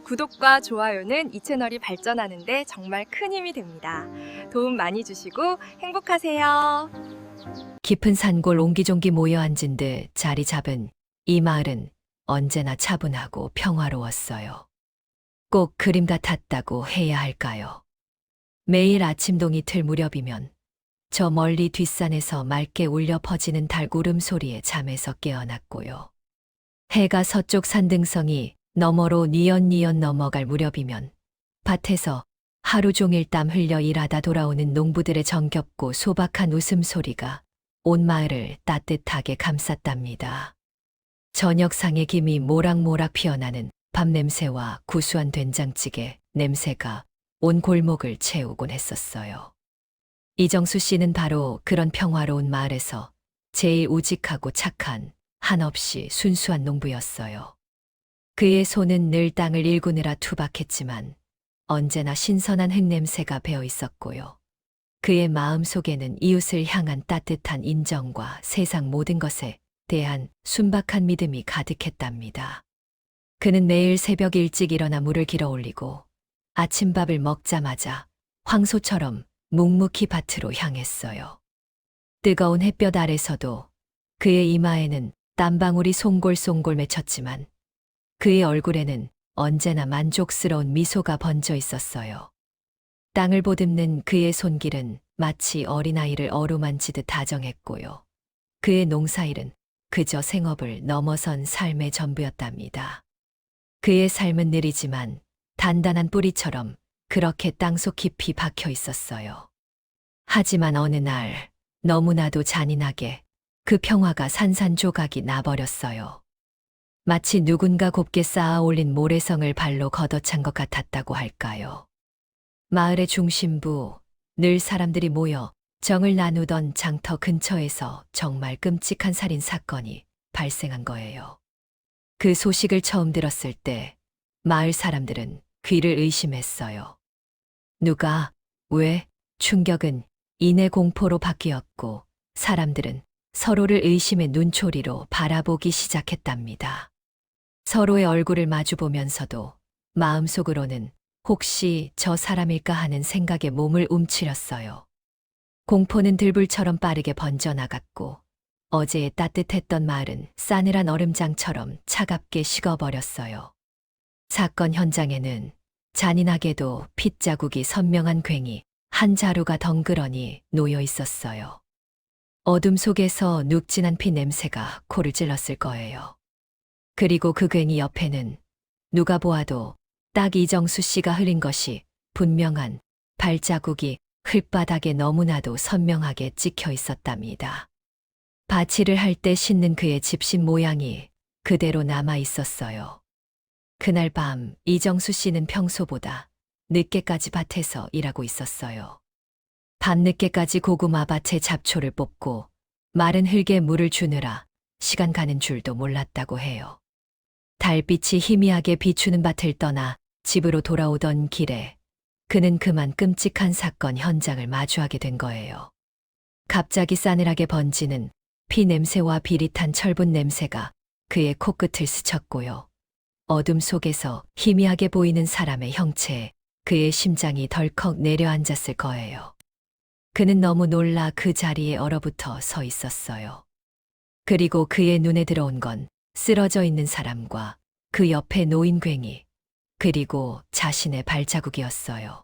구독과 좋아요는 이 채널이 발전하는데 정말 큰 힘이 됩니다. 도움 많이 주시고 행복하세요. 깊은 산골 옹기종기 모여 앉은 듯 자리 잡은 이 마을은 언제나 차분하고 평화로웠어요. 꼭 그림 같았다고 해야 할까요? 매일 아침동이 틀 무렵이면 저 멀리 뒷산에서 맑게 울려 퍼지는 달 울음소리에 잠에서 깨어났고요. 해가 서쪽 산등성이 너머로 니엇니엇 넘어갈 무렵이면 밭에서 하루 종일 땀 흘려 일하다 돌아오는 농부들의 정겹고 소박한 웃음소리가 온 마을을 따뜻하게 감쌌답니다. 저녁상의 김이 모락모락 피어나는 밥 냄새와 구수한 된장찌개 냄새가 온 골목을 채우곤 했었어요. 이정수 씨는 바로 그런 평화로운 마을에서 제일 우직하고 착한 한없이 순수한 농부였어요. 그의 손은 늘 땅을 일구느라 투박했지만 언제나 신선한 흙냄새가 배어 있었고요. 그의 마음 속에는 이웃을 향한 따뜻한 인정과 세상 모든 것에 대한 순박한 믿음이 가득했답니다. 그는 매일 새벽 일찍 일어나 물을 길어 올리고 아침밥을 먹자마자 황소처럼 묵묵히 밭으로 향했어요. 뜨거운 햇볕 아래서도 그의 이마에는 땀방울이 송골송골 맺혔지만 그의 얼굴에는 언제나 만족스러운 미소가 번져 있었어요. 땅을 보듬는 그의 손길은 마치 어린아이를 어루만지듯 다정했고요. 그의 농사일은 그저 생업을 넘어선 삶의 전부였답니다. 그의 삶은 느리지만 단단한 뿌리처럼 그렇게 땅속 깊이 박혀 있었어요. 하지만 어느 날 너무나도 잔인하게 그 평화가 산산조각이 나버렸어요. 마치 누군가 곱게 쌓아 올린 모래성을 발로 걷어찬 것 같았다고 할까요? 마을의 중심부, 늘 사람들이 모여 정을 나누던 장터 근처에서 정말 끔찍한 살인 사건이 발생한 거예요. 그 소식을 처음 들었을 때 마을 사람들은 귀를 의심했어요. 누가, 왜? 충격은 이내 공포로 바뀌었고 사람들은 서로를 의심의 눈초리로 바라보기 시작했답니다. 서로의 얼굴을 마주보면서도 마음속으로는 혹시 저 사람일까 하는 생각에 몸을 움츠렸어요. 공포는 들불처럼 빠르게 번져나갔고 어제의 따뜻했던 마을은 싸늘한 얼음장처럼 차갑게 식어버렸어요. 사건 현장에는 잔인하게도 핏자국이 선명한 괭이 한 자루가 덩그러니 놓여 있었어요. 어둠 속에서 눅진한 피 냄새가 코를 찔렀을 거예요. 그리고 그 괭이 옆에는 누가 보아도 딱 이정수 씨가 흘린 것이 분명한 발자국이 흙바닥에 너무나도 선명하게 찍혀 있었답니다. 바치를 할 때 신는 그의 집신 모양이 그대로 남아 있었어요. 그날 밤 이정수 씨는 평소보다 늦게까지 밭에서 일하고 있었어요. 밤늦게까지 고구마 밭에 잡초를 뽑고 마른 흙에 물을 주느라 시간 가는 줄도 몰랐다고 해요. 달빛이 희미하게 비추는 밭을 떠나 집으로 돌아오던 길에 그는 그만 끔찍한 사건 현장을 마주하게 된 거예요. 갑자기 싸늘하게 번지는 피 냄새와 비릿한 철분 냄새가 그의 코끝을 스쳤고요. 어둠 속에서 희미하게 보이는 사람의 형체에 그의 심장이 덜컥 내려앉았을 거예요. 그는 너무 놀라 그 자리에 얼어붙어 서 있었어요. 그리고 그의 눈에 들어온 건 쓰러져 있는 사람과 그 옆에 놓인 괭이, 그리고 자신의 발자국이었어요.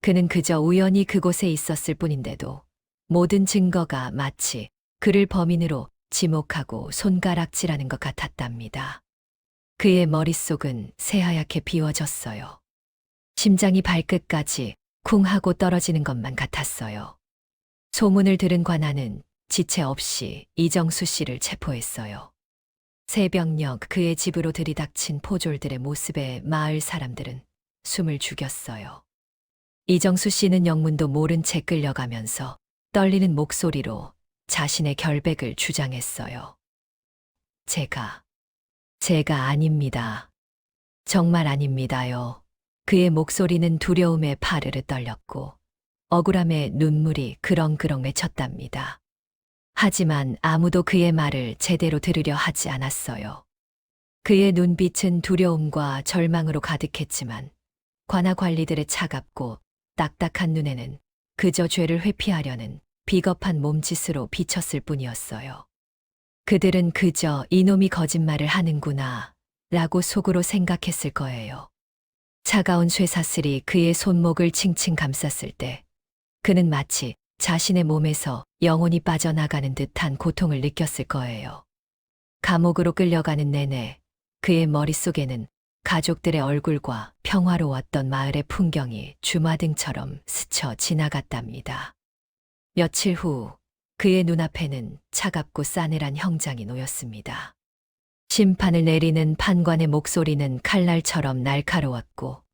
그는 그저 우연히 그곳에 있었을 뿐인데도 모든 증거가 마치 그를 범인으로 지목하고 손가락질하는 것 같았답니다. 그의 머릿속은 새하얗게 비워졌어요. 심장이 발끝까지 쿵 하고 떨어지는 것만 같았어요. 소문을 들은 관아는 지체 없이 이정수 씨를 체포했어요. 새벽녘 그의 집으로 들이닥친 포졸들의 모습에 마을 사람들은 숨을 죽였어요. 이정수 씨는 영문도 모른 채 끌려가면서 떨리는 목소리로 자신의 결백을 주장했어요. 제가 아닙니다. 정말 아닙니다요. 그의 목소리는 두려움에 파르르 떨렸고 억울함에 눈물이 그렁그렁 맺혔답니다. 하지만 아무도 그의 말을 제대로 들으려 하지 않았어요. 그의 눈빛은 두려움과 절망으로 가득했지만 관아 관리들의 차갑고 딱딱한 눈에는 그저 죄를 회피하려는 비겁한 몸짓으로 비쳤을 뿐이었어요. 그들은 그저 이놈이 거짓말을 하는구나 라고 속으로 생각했을 거예요. 차가운 쇠사슬이 그의 손목을 칭칭 감쌌을 때 그는 마치 자신의 몸에서 영혼이 빠져나가는 듯한 고통을 느꼈을 거예요. 감옥으로 끌려가는 내내 그의 머릿속에는 가족들의 얼굴과 평화로웠던 마을의 풍경이 주마등처럼 스쳐 지나갔답니다. 며칠 후 그의 눈앞에는 차갑고 싸늘한 형장이 놓였습니다. 심판을 내리는 판관의 목소리는 칼날처럼 날카로웠고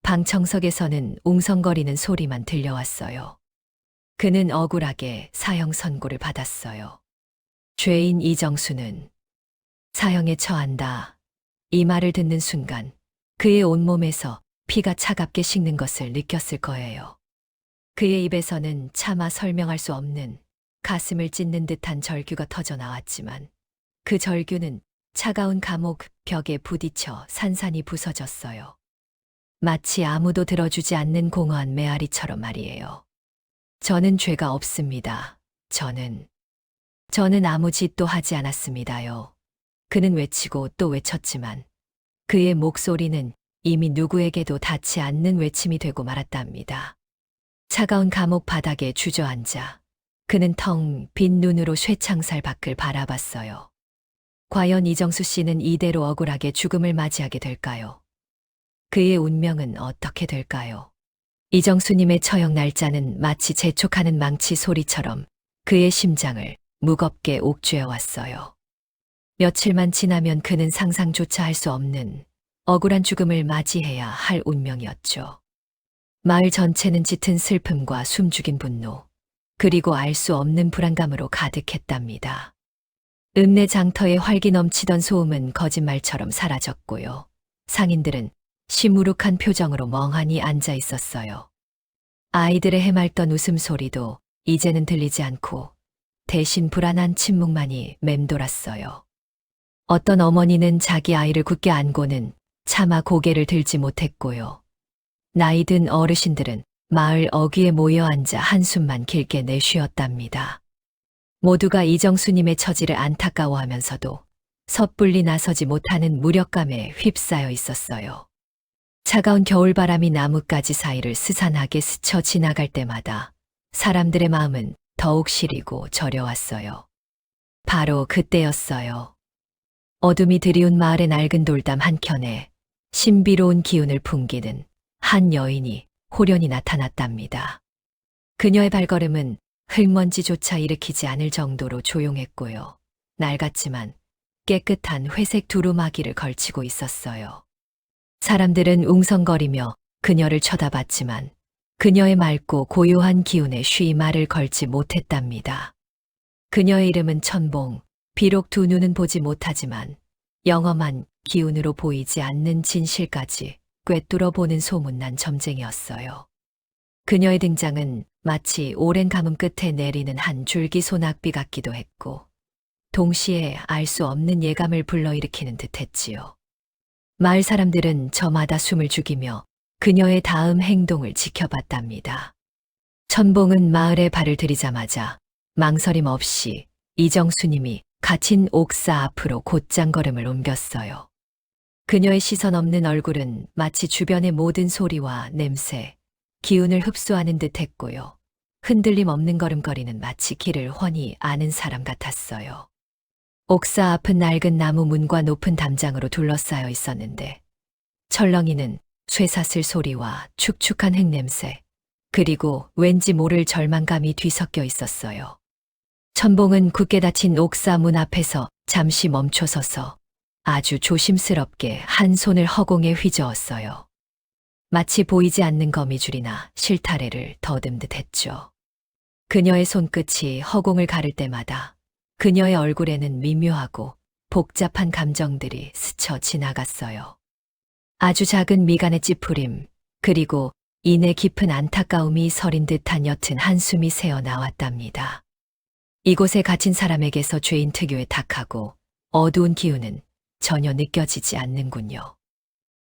방청석에서는 웅성거리는 소리만 들려왔어요. 그는 억울하게 사형 선고를 받았어요. 죄인 이정수는 사형에 처한다. 이 말을 듣는 순간 그의 온몸에서 피가 차갑게 식는 것을 느꼈을 거예요. 그의 입에서는 차마 설명할 수 없는 가슴을 찢는 듯한 절규가 터져 나왔지만 그 절규는 차가운 감옥 벽에 부딪혀 산산이 부서졌어요. 마치 아무도 들어주지 않는 공허한 메아리처럼 말이에요. 저는 죄가 없습니다. 저는 아무 짓도 하지 않았습니다요. 그는 외치고 또 외쳤지만 그의 목소리는 이미 누구에게도 닿지 않는 외침이 되고 말았답니다. 차가운 감옥 바닥에 주저앉아 그는 텅 빈 눈으로 쇠창살 밖을 바라봤어요. 과연 이정수 씨는 이대로 억울하게 죽음을 맞이하게 될까요? 그의 운명은 어떻게 될까요? 이정수님의 처형 날짜는 마치 재촉하는 망치 소리처럼 그의 심장을 무겁게 옥죄어 왔어요. 며칠만 지나면 그는 상상조차 할 수 없는 억울한 죽음을 맞이해야 할 운명이었죠. 마을 전체는 짙은 슬픔과 숨죽인 분노, 그리고 알 수 없는 불안감으로 가득했답니다. 읍내 장터에 활기 넘치던 소음은 거짓말처럼 사라졌고요. 상인들은 시무룩한 표정으로 멍하니 앉아 있었어요. 아이들의 해맑던 웃음소리도 이제는 들리지 않고 대신 불안한 침묵만이 맴돌았어요. 어떤 어머니는 자기 아이를 굳게 안고는 차마 고개를 들지 못했고요. 나이 든 어르신들은 마을 어귀에 모여 앉아 한숨만 길게 내쉬었답니다. 모두가 이정수님의 처지를 안타까워하면서도 섣불리 나서지 못하는 무력감에 휩싸여 있었어요. 차가운 겨울바람이 나뭇가지 사이를 스산하게 스쳐 지나갈 때마다 사람들의 마음은 더욱 시리고 저려왔어요. 바로 그때였어요. 어둠이 드리운 마을의 낡은 돌담 한켠에 신비로운 기운을 풍기는 한 여인이 호련히 나타났답니다. 그녀의 발걸음은 흙먼지조차 일으키지 않을 정도로 조용했고요. 낡았지만 깨끗한 회색 두루마기를 걸치고 있었어요. 사람들은 웅성거리며 그녀를 쳐다봤지만 그녀의 맑고 고요한 기운에 쉬이 말을 걸지 못했답니다. 그녀의 이름은 천봉, 비록 두 눈은 보지 못하지만 영험한 기운으로 보이지 않는 진실까지 꿰뚫어 보는 소문난 점쟁이였어요. 그녀의 등장은 마치 오랜 가뭄 끝에 내리는 한 줄기 소낙비 같기도 했고 동시에 알 수 없는 예감을 불러일으키는 듯했지요. 마을 사람들은 저마다 숨을 죽이며 그녀의 다음 행동을 지켜봤답니다. 천봉은 마을에 발을 들이자마자 망설임 없이 이정수님이 갇힌 옥사 앞으로 곧장 걸음을 옮겼어요. 그녀의 시선 없는 얼굴은 마치 주변의 모든 소리와 냄새, 기운을 흡수하는 듯 했고요. 흔들림 없는 걸음걸이는 마치 길을 훤히 아는 사람 같았어요. 옥사 앞은 낡은 나무 문과 높은 담장으로 둘러싸여 있었는데 철렁이는 쇠사슬 소리와 축축한 흙냄새, 그리고 왠지 모를 절망감이 뒤섞여 있었어요. 천봉은 굳게 닫힌 옥사 문 앞에서 잠시 멈춰서서 아주 조심스럽게 한 손을 허공에 휘저었어요. 마치 보이지 않는 거미줄이나 실타래를 더듬듯 했죠. 그녀의 손끝이 허공을 가를 때마다 그녀의 얼굴에는 미묘하고 복잡한 감정들이 스쳐 지나갔어요. 아주 작은 미간의 찌푸림, 그리고 이내 깊은 안타까움이 서린 듯한 옅은 한숨이 새어 나왔답니다. 이곳에 갇힌 사람에게서 죄인 특유의 탁하고 어두운 기운은 전혀 느껴지지 않는군요.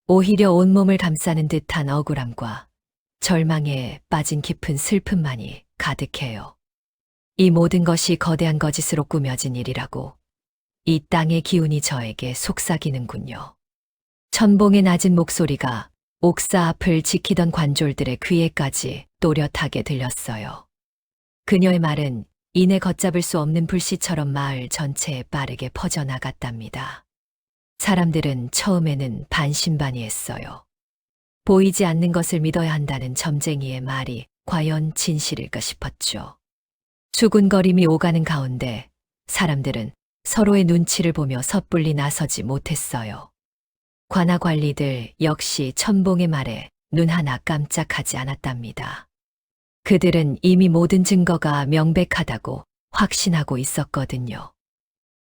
오히려 온몸을 감싸는 듯한 억울함과 절망에 빠진 깊은 슬픔만이 가득해요. 이 모든 것이 거대한 거짓으로 꾸며진 일이라고 이 땅의 기운이 저에게 속삭이는군요. 천봉의 낮은 목소리가 옥사 앞을 지키던 관졸들의 귀에까지 또렷하게 들렸어요. 그녀의 말은 이내 걷잡을 수 없는 불씨처럼 마을 전체에 빠르게 퍼져나갔답니다. 사람들은 처음에는 반신반의했어요. 보이지 않는 것을 믿어야 한다는 점쟁이의 말이 과연 진실일까 싶었죠. 수군거림이 오가는 가운데 사람들은 서로의 눈치를 보며 섣불리 나서지 못했어요. 관아 관리들 역시 천봉의 말에 눈 하나 깜짝하지 않았답니다. 그들은 이미 모든 증거가 명백하다고 확신하고 있었거든요.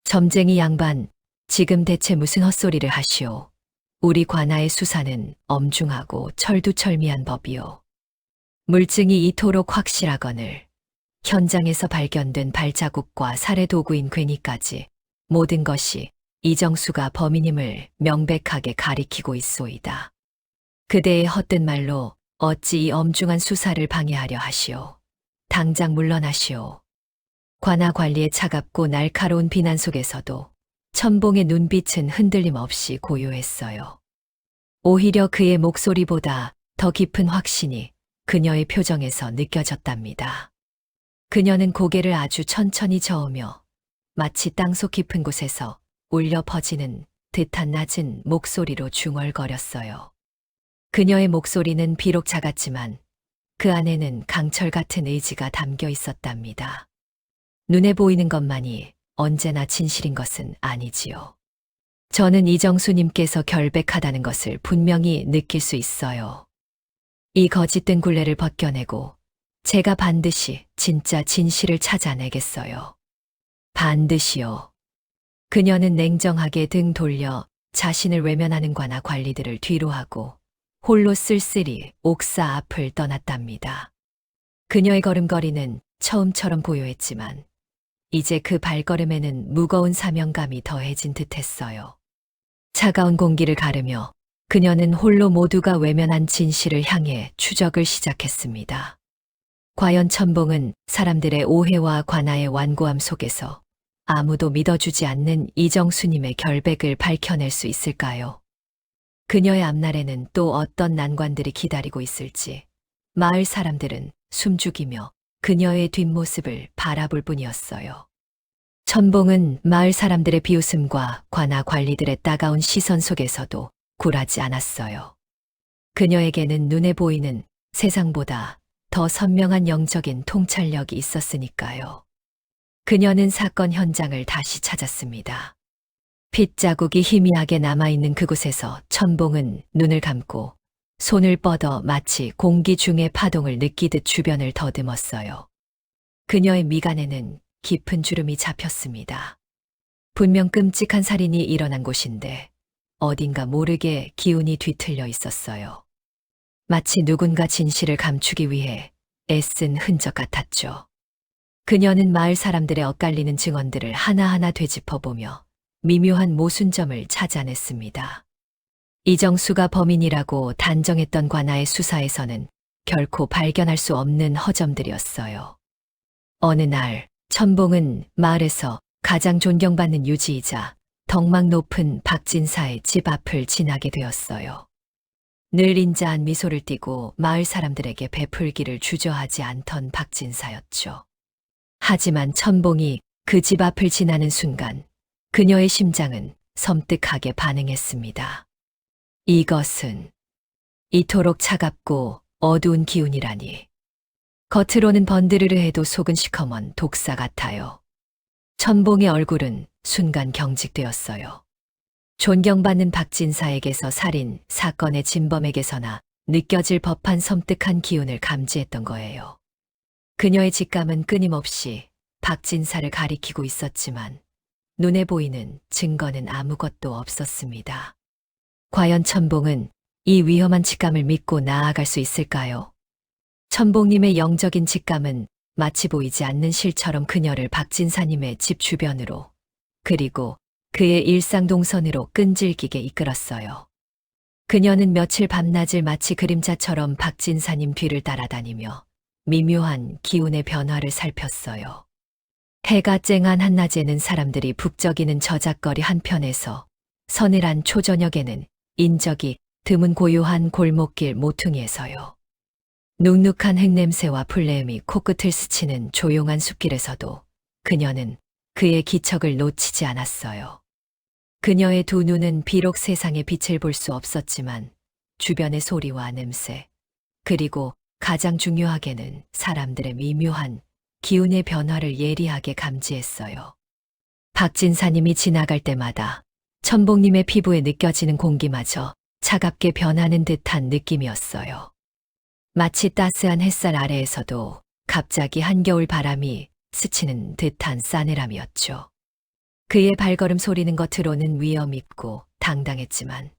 점쟁이 양반, 지금 대체 무슨 헛소리를 하시오? 우리 관아의 수사는 엄중하고 철두철미한 법이오. 물증이 이토록 확실하거늘 현장에서 발견된 발자국과 살해 도구인 괴니까지 모든 것이 이정수가 범인임을 명백하게 가리키고 있소이다. 그대의 헛된 말로 어찌 이 엄중한 수사를 방해하려 하시오. 당장 물러나시오. 관아 관리의 차갑고 날카로운 비난 속에서도 천봉의 눈빛은 흔들림 없이 고요했어요. 오히려 그의 목소리보다 더 깊은 확신이 그녀의 표정에서 느껴졌답니다. 그녀는 고개를 아주 천천히 저으며 마치 땅속 깊은 곳에서 울려 퍼지는 듯한 낮은 목소리로 중얼거렸어요. 그녀의 목소리는 비록 작았지만 그 안에는 강철 같은 의지가 담겨 있었답니다. 눈에 보이는 것만이 언제나 진실인 것은 아니지요. 저는 이정수님께서 결백하다는 것을 분명히 느낄 수 있어요. 이 거짓된 굴레를 벗겨내고 제가 반드시 진짜 진실을 찾아내겠어요. 반드시요. 그녀는 냉정하게 등 돌려 자신을 외면하는 관아 관리들을 뒤로 하고 홀로 쓸쓸히 옥사 앞을 떠났답니다. 그녀의 걸음걸이는 처음처럼 고요했지만 이제 그 발걸음에는 무거운 사명감이 더해진 듯했어요. 차가운 공기를 가르며 그녀는 홀로 모두가 외면한 진실을 향해 추적을 시작했습니다. 과연 천봉은 사람들의 오해와 관아의 완고함 속에서 아무도 믿어주지 않는 이정수님의 결백을 밝혀낼 수 있을까요? 그녀의 앞날에는 또 어떤 난관들이 기다리고 있을지 마을 사람들은 숨죽이며 그녀의 뒷모습을 바라볼 뿐이었어요. 천봉은 마을 사람들의 비웃음과 관아 관리들의 따가운 시선 속에서도 굴하지 않았어요. 그녀에게는 눈에 보이는 세상보다 더 선명한 영적인 통찰력이 있었으니까요. 그녀는 사건 현장을 다시 찾았습니다. 핏자국이 희미하게 남아있는 그곳에서 천봉은 눈을 감고 손을 뻗어 마치 공기 중의 파동을 느끼듯 주변을 더듬었어요. 그녀의 미간에는 깊은 주름이 잡혔습니다. 분명 끔찍한 살인이 일어난 곳인데 어딘가 모르게 기운이 뒤틀려 있었어요. 마치 누군가 진실을 감추기 위해 애쓴 흔적 같았죠. 그녀는 마을 사람들의 엇갈리는 증언들을 하나하나 되짚어보며 미묘한 모순점을 찾아냈습니다. 이정수가 범인이라고 단정했던 관아의 수사에서는 결코 발견할 수 없는 허점들이었어요. 어느 날 천봉은 마을에서 가장 존경받는 유지이자 덕망 높은 박진사의 집 앞을 지나게 되었어요. 늘 인자한 미소를 띠고 마을 사람들에게 베풀기를 주저하지 않던 박진사였죠. 하지만 천봉이 그 집 앞을 지나는 순간 그녀의 심장은 섬뜩하게 반응했습니다. 이것은 이토록 차갑고 어두운 기운이라니. 겉으로는 번드르르해도 속은 시커먼 독사 같아요. 천봉의 얼굴은 순간 경직되었어요. 존경받는 박진사에게서 살인 사건의 진범에게서나 느껴질 법한 섬뜩한 기운을 감지했던 거예요. 그녀의 직감은 끊임없이 박진사를 가리키고 있었지만 눈에 보이는 증거는 아무것도 없었습니다. 과연 천봉은 이 위험한 직감을 믿고 나아갈 수 있을까요? 천봉님의 영적인 직감은 마치 보이지 않는 실처럼 그녀를 박진사님의 집 주변으로 그리고 그의 일상 동선으로 끈질기게 이끌었어요. 그녀는 며칠 밤낮을 마치 그림자처럼 박진사님 뒤를 따라다니며 미묘한 기운의 변화를 살폈어요. 해가 쨍한 한낮에는 사람들이 북적이는 저작거리 한편에서 서늘한 초저녁에는 인적이 드문 고요한 골목길 모퉁이에서요. 눅눅한 흙냄새와 풀내음이 코끝을 스치는 조용한 숲길에서도 그녀는 그의 기척을 놓치지 않았어요. 그녀의 두 눈은 비록 세상의 빛을 볼 수 없었지만 주변의 소리와 냄새, 그리고 가장 중요하게는 사람들의 미묘한 기운의 변화를 예리하게 감지했어요. 박진사님이 지나갈 때마다 천복님의 피부에 느껴지는 공기마저 차갑게 변하는 듯한 느낌이었어요. 마치 따스한 햇살 아래에서도 갑자기 한겨울 바람이 스치는 듯한 싸늘함이었죠. 그의 발걸음 소리는 겉으로는 위험 있고 당당했지만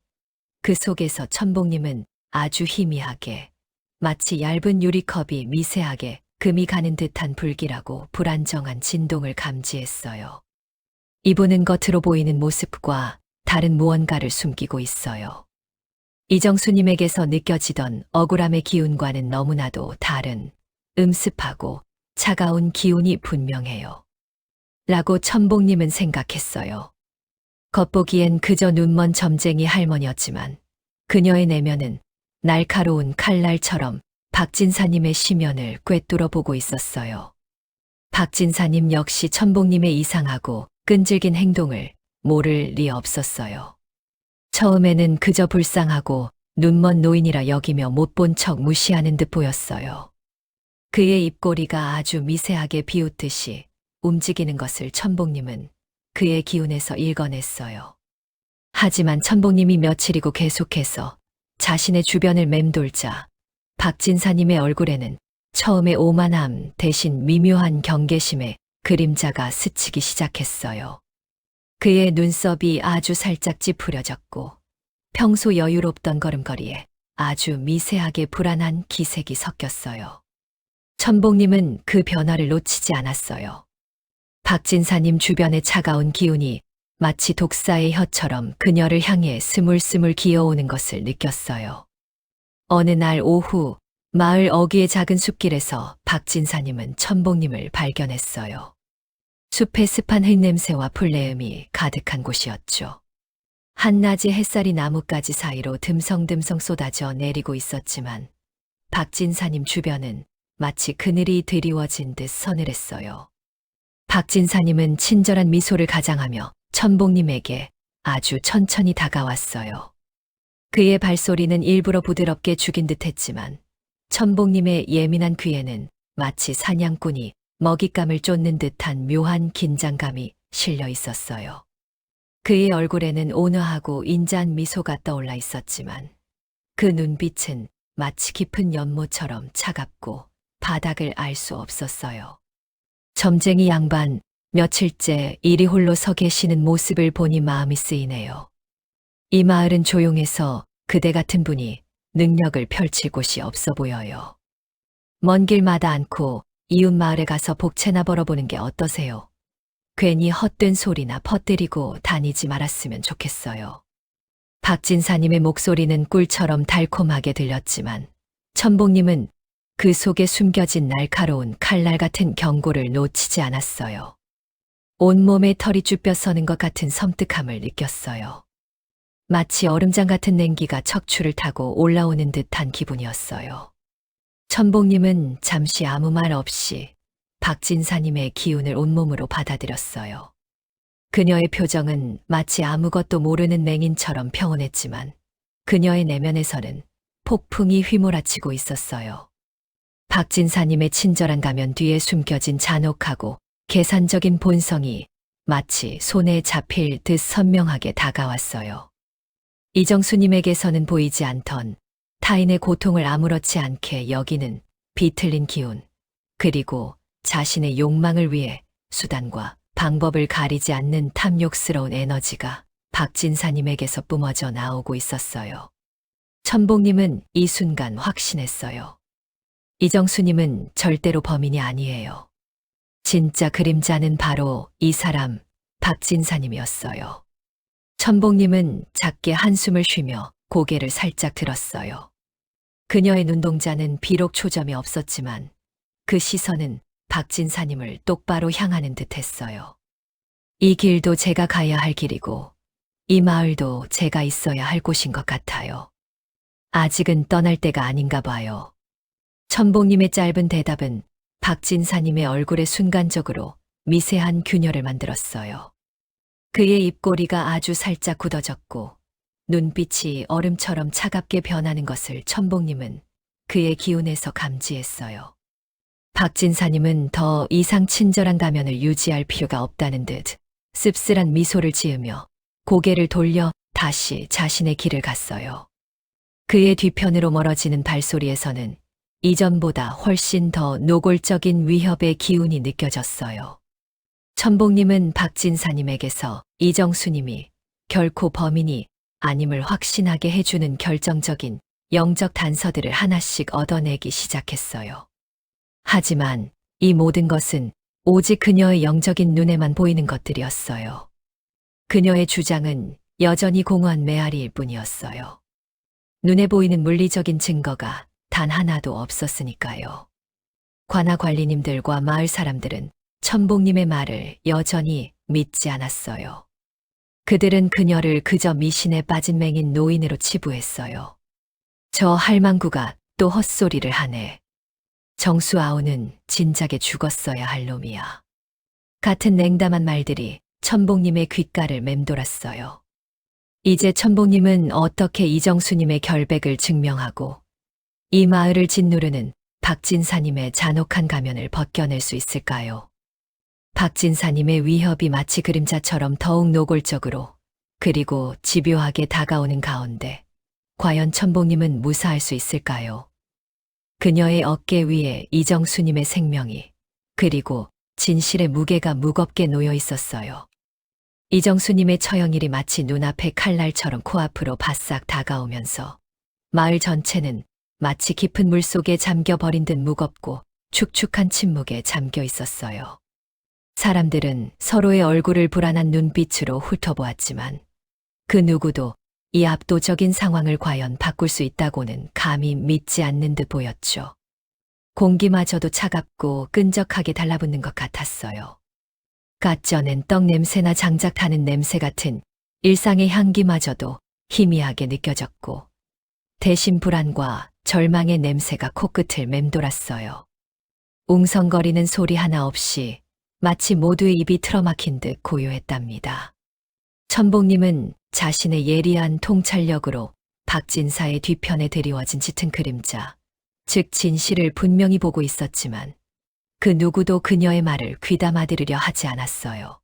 그 속에서 천복님은 아주 희미하게 마치 얇은 유리컵이 미세하게 금이 가는 듯한 불길하고 불안정한 진동을 감지했어요. 이분은 겉으로 보이는 모습과 다른 무언가를 숨기고 있어요. 이정수님에게서 느껴지던 억울함의 기운과는 너무나도 다른 음습하고 차가운 기운이 분명해요. 라고 천복님은 생각했어요. 겉보기엔 그저 눈먼 점쟁이 할머니였지만 그녀의 내면은 날카로운 칼날처럼 박진사님의 심연을 꿰뚫어 보고 있었어요. 박진사님 역시 천복님의 이상하고 끈질긴 행동을 모를 리 없었어요. 처음에는 그저 불쌍하고 눈먼 노인이라 여기며 못 본 척 무시하는 듯 보였어요. 그의 입꼬리가 아주 미세하게 비웃듯이 움직이는 것을 천복님은 그의 기운에서 읽어냈어요. 하지만 천복님이 며칠이고 계속해서 자신의 주변을 맴돌자 박진사님의 얼굴에는 처음에 오만함 대신 미묘한 경계심의 그림자가 스치기 시작했어요. 그의 눈썹이 아주 살짝 찌푸려졌고 평소 여유롭던 걸음걸이에 아주 미세하게 불안한 기색이 섞였어요. 천복님은 그 변화를 놓치지 않았어요. 박진사님 주변의 차가운 기운이 마치 독사의 혀처럼 그녀를 향해 스물스물 기어오는 것을 느꼈어요. 어느 날 오후 마을 어귀의 작은 숲길에서 박진사님은 천복님을 발견했어요. 숲의 습한 흙냄새와 풀내음이 가득한 곳이었죠. 한낮의 햇살이 나뭇가지 사이로 듬성듬성 쏟아져 내리고 있었지만 박진사님 주변은 마치 그늘이 드리워진 듯 서늘했어요. 박진사님은 친절한 미소를 가장하며 천복님에게 아주 천천히 다가왔어요. 그의 발소리는 일부러 부드럽게 죽인 듯했지만 천복님의 예민한 귀에는 마치 사냥꾼이 먹잇감을 쫓는 듯한 묘한 긴장감이 실려 있었어요. 그의 얼굴에는 온화하고 인자한 미소가 떠올라 있었지만 그 눈빛은 마치 깊은 연못처럼 차갑고 바닥을 알 수 없었어요. 점쟁이 양반, 며칠째 이리 홀로 서 계시는 모습을 보니 마음이 쓰이네요. 이 마을은 조용해서 그대 같은 분이 능력을 펼칠 곳이 없어 보여요. 먼 길마다 않고 이웃 마을에 가서 복채나 벌어보는 게 어떠세요? 괜히 헛된 소리나 퍼뜨리고 다니지 말았으면 좋겠어요. 박진사님의 목소리는 꿀처럼 달콤하게 들렸지만 천복님은 그 속에 숨겨진 날카로운 칼날 같은 경고를 놓치지 않았어요. 온몸에 털이 쭈뼛서는 것 같은 섬뜩함을 느꼈어요. 마치 얼음장 같은 냉기가 척추를 타고 올라오는 듯한 기분이었어요. 천복님은 잠시 아무 말 없이 박진사님의 기운을 온몸으로 받아들였어요. 그녀의 표정은 마치 아무것도 모르는 맹인처럼 평온했지만 그녀의 내면에서는 폭풍이 휘몰아치고 있었어요. 박진사님의 친절한 가면 뒤에 숨겨진 잔혹하고 계산적인 본성이 마치 손에 잡힐 듯 선명하게 다가왔어요. 이정수님에게서는 보이지 않던 타인의 고통을 아무렇지 않게 여기는 비틀린 기운, 그리고 자신의 욕망을 위해 수단과 방법을 가리지 않는 탐욕스러운 에너지가 박진사님에게서 뿜어져 나오고 있었어요. 천복님은 이 순간 확신했어요. 이정수님은 절대로 범인이 아니에요. 진짜 그림자는 바로 이 사람, 박진사님이었어요. 천복님은 작게 한숨을 쉬며 고개를 살짝 들었어요. 그녀의 눈동자는 비록 초점이 없었지만 그 시선은 박진사님을 똑바로 향하는 듯 했어요. 이 길도 제가 가야 할 길이고 이 마을도 제가 있어야 할 곳인 것 같아요. 아직은 떠날 때가 아닌가 봐요. 천복님의 짧은 대답은 박진사님의 얼굴에 순간적으로 미세한 균열을 만들었어요. 그의 입꼬리가 아주 살짝 굳어졌고 눈빛이 얼음처럼 차갑게 변하는 것을 천복님은 그의 기운에서 감지했어요. 박진사님은 더 이상 친절한 가면을 유지할 필요가 없다는 듯 씁쓸한 미소를 지으며 고개를 돌려 다시 자신의 길을 갔어요. 그의 뒤편으로 멀어지는 발소리에서는 이전보다 훨씬 더 노골적인 위협의 기운이 느껴졌어요. 천복님은 박진사님에게서 이정수님이 결코 범인이 아님을 확신하게 해주는 결정적인 영적 단서들을 하나씩 얻어내기 시작했어요. 하지만 이 모든 것은 오직 그녀의 영적인 눈에만 보이는 것들이었어요. 그녀의 주장은 여전히 공허한 메아리일 뿐이었어요. 눈에 보이는 물리적인 증거가 단 하나도 없었으니까요. 관아 관리님들과 마을 사람들은 천복님의 말을 여전히 믿지 않았어요. 그들은 그녀를 그저 미신에 빠진 맹인 노인으로 치부했어요. 저 할망구가 또 헛소리를 하네. 정수아오는 진작에 죽었어야 할 놈이야. 같은 냉담한 말들이 천복님의 귓가를 맴돌았어요. 이제 천복님은 어떻게 이정수님의 결백을 증명하고 이 마을을 짓누르는 박진사님의 잔혹한 가면을 벗겨낼 수 있을까요? 박진사님의 위협이 마치 그림자처럼 더욱 노골적으로 그리고 집요하게 다가오는 가운데 과연 천복님은 무사할 수 있을까요? 그녀의 어깨 위에 이정수님의 생명이 그리고 진실의 무게가 무겁게 놓여 있었어요. 이정수님의 처형일이 마치 눈앞에 칼날처럼 코앞으로 바싹 다가오면서 마을 전체는 마치 깊은 물속에 잠겨버린 듯 무겁고 축축한 침묵에 잠겨 있었어요. 사람들은 서로의 얼굴을 불안한 눈빛으로 훑어보았지만 그 누구도 이 압도적인 상황을 과연 바꿀 수 있다고는 감히 믿지 않는 듯 보였죠. 공기마저도 차갑고 끈적하게 달라붙는 것 같았어요. 갓전엔 떡 냄새나 장작 타는 냄새 같은 일상의 향기마저도 희미하게 느껴졌고 대신 불안과 절망의 냄새가 코끝을 맴돌았어요. 웅성거리는 소리 하나 없이 마치 모두의 입이 틀어막힌 듯 고요했답니다. 천복님은 자신의 예리한 통찰력으로 박진사의 뒤편에 드리워진 짙은 그림자, 즉 진실을 분명히 보고 있었지만 그 누구도 그녀의 말을 귀담아 들으려 하지 않았어요.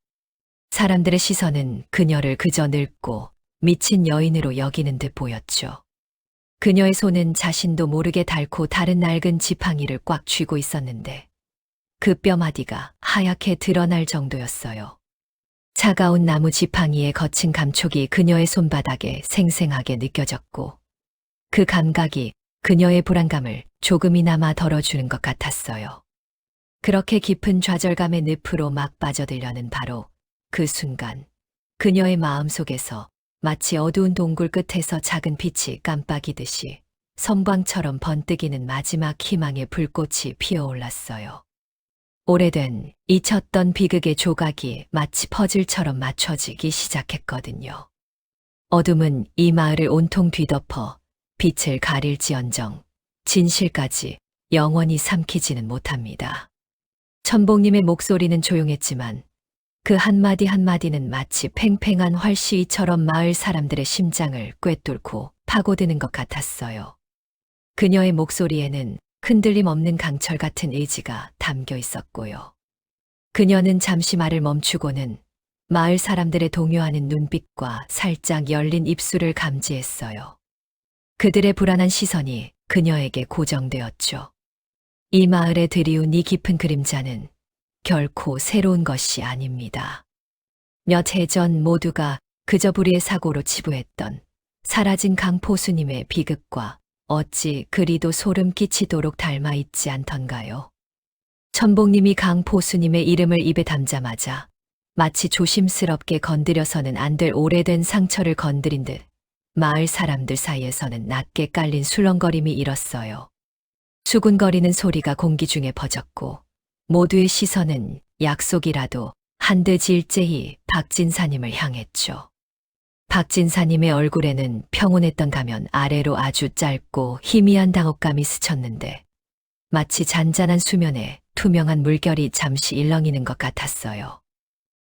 사람들의 시선은 그녀를 그저 늙고 미친 여인으로 여기는 듯 보였죠. 그녀의 손은 자신도 모르게 닳고 다른 낡은 지팡이를 꽉 쥐고 있었는데 그 뼈마디가 하얗게 드러날 정도였어요. 차가운 나무 지팡이의 거친 감촉이 그녀의 손바닥에 생생하게 느껴졌고 그 감각이 그녀의 불안감을 조금이나마 덜어주는 것 같았어요. 그렇게 깊은 좌절감의 늪으로 막 빠져들려는 바로 그 순간 그녀의 마음속에서 마치 어두운 동굴 끝에서 작은 빛이 깜빡이듯이 섬광처럼 번뜩이는 마지막 희망의 불꽃이 피어올랐어요. 오래된 잊혔던 비극의 조각이 마치 퍼즐처럼 맞춰지기 시작했거든요. 어둠은 이 마을을 온통 뒤덮어 빛을 가릴지언정 진실까지 영원히 삼키지는 못합니다. 천복님의 목소리는 조용했지만 그 한마디 한마디는 마치 팽팽한 활시위처럼 마을 사람들의 심장을 꿰뚫고 파고드는 것 같았어요. 그녀의 목소리에는 흔들림 없는 강철 같은 의지가 담겨 있었고요. 그녀는 잠시 말을 멈추고는 마을 사람들의 동요하는 눈빛과 살짝 열린 입술을 감지했어요. 그들의 불안한 시선이 그녀에게 고정되었죠. 이 마을에 들이운 이 깊은 그림자는 결코 새로운 것이 아닙니다. 몇 해 전 모두가 그저 불의의 사고로 치부했던 사라진 강포수님의 비극과 어찌 그리도 소름 끼치도록 닮아 있지 않던가요? 천복님이 강포수님의 이름을 입에 담자마자 마치 조심스럽게 건드려서는 안 될 오래된 상처를 건드린 듯 마을 사람들 사이에서는 낮게 깔린 술렁거림이 일었어요. 수군거리는 소리가 공기 중에 퍼졌고 모두의 시선은 약속이라도 한 듯 일제히 박진사님을 향했죠. 박진사님의 얼굴에는 평온했던 가면 아래로 아주 짧고 희미한 당혹감이 스쳤는데 마치 잔잔한 수면에 투명한 물결이 잠시 일렁이는 것 같았어요.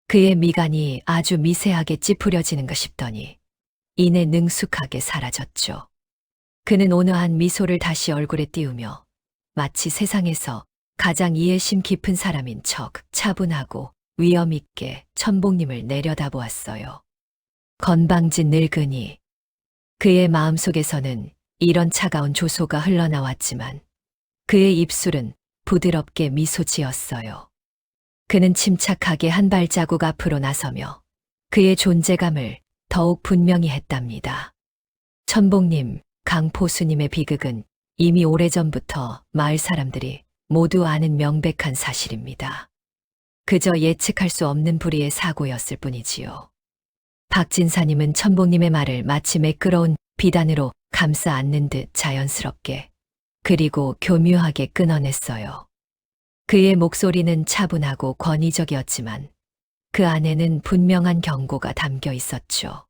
그의 미간이 아주 미세하게 찌푸려지는가 싶더니 이내 능숙하게 사라졌죠. 그는 온화한 미소를 다시 얼굴에 띄우며 마치 세상에서 가장 이해심 깊은 사람인 척 차분하고 위엄 있게 천복님을 내려다보았어요. 건방진 늙은이. 그의 마음속에서는 이런 차가운 조소가 흘러나왔지만 그의 입술은 부드럽게 미소 지었어요. 그는 침착하게 한 발자국 앞으로 나서며 그의 존재감을 더욱 분명히 했답니다. 천복님, 강포수님의 비극은 이미 오래전부터 마을 사람들이 모두 아는 명백한 사실입니다. 그저 예측할 수 없는 불의의 사고였을 뿐이지요. 박진사님은 천복님의 말을 마치 매끄러운 비단으로 감싸 안는 듯 자연스럽게 그리고 교묘하게 끊어냈어요. 그의 목소리는 차분하고 권위적이었지만 그 안에는 분명한 경고가 담겨 있었죠.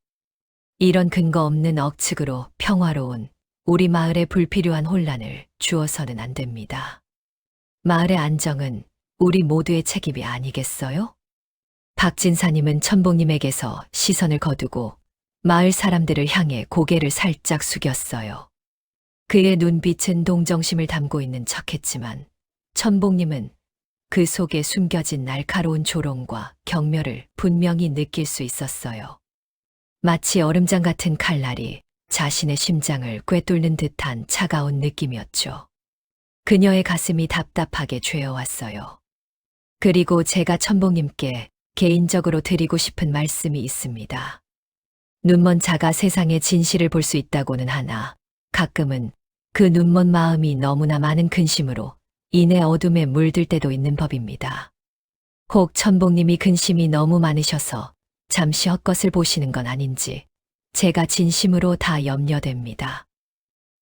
이런 근거 없는 억측으로 평화로운 우리 마을에 불필요한 혼란을 주어서는 안 됩니다. 마을의 안정은 우리 모두의 책임이 아니겠어요? 박진사님은 천복님에게서 시선을 거두고 마을 사람들을 향해 고개를 살짝 숙였어요. 그의 눈빛은 동정심을 담고 있는 척했지만 천복님은 그 속에 숨겨진 날카로운 조롱과 경멸을 분명히 느낄 수 있었어요. 마치 얼음장 같은 칼날이 자신의 심장을 꿰뚫는 듯한 차가운 느낌이었죠. 그녀의 가슴이 답답하게 죄어왔어요. 그리고 제가 천복님께 개인적으로 드리고 싶은 말씀이 있습니다. 눈먼 자가 세상의 진실을 볼 수 있다고는 하나 가끔은 그 눈먼 마음이 너무나 많은 근심으로 인해 어둠에 물들 때도 있는 법입니다. 혹 천복님이 근심이 너무 많으셔서 잠시 헛것을 보시는 건 아닌지 제가 진심으로 다 염려됩니다.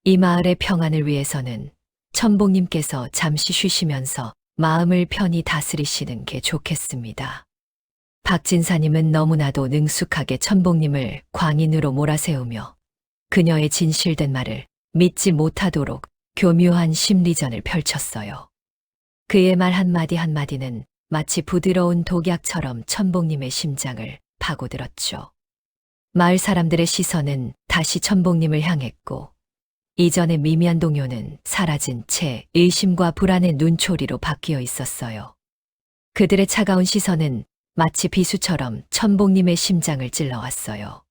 이 마을의 평안을 위해서는 천복님께서 잠시 쉬시면서 마음을 편히 다스리시는 게 좋겠습니다. 박진사님은 너무나도 능숙하게 천복님을 광인으로 몰아세우며 그녀의 진실된 말을 믿지 못하도록 교묘한 심리전을 펼쳤어요. 그의 말 한마디 한마디는 마치 부드러운 독약처럼 천복님의 심장을 파고들었죠. 마을 사람들의 시선은 다시 천복님을 향했고 이전의 미미한 동요는 사라진 채 의심과 불안의 눈초리로 바뀌어 있었어요. 그들의 차가운 시선은 마치 비수처럼 천복님의 심장을 찔러왔어요.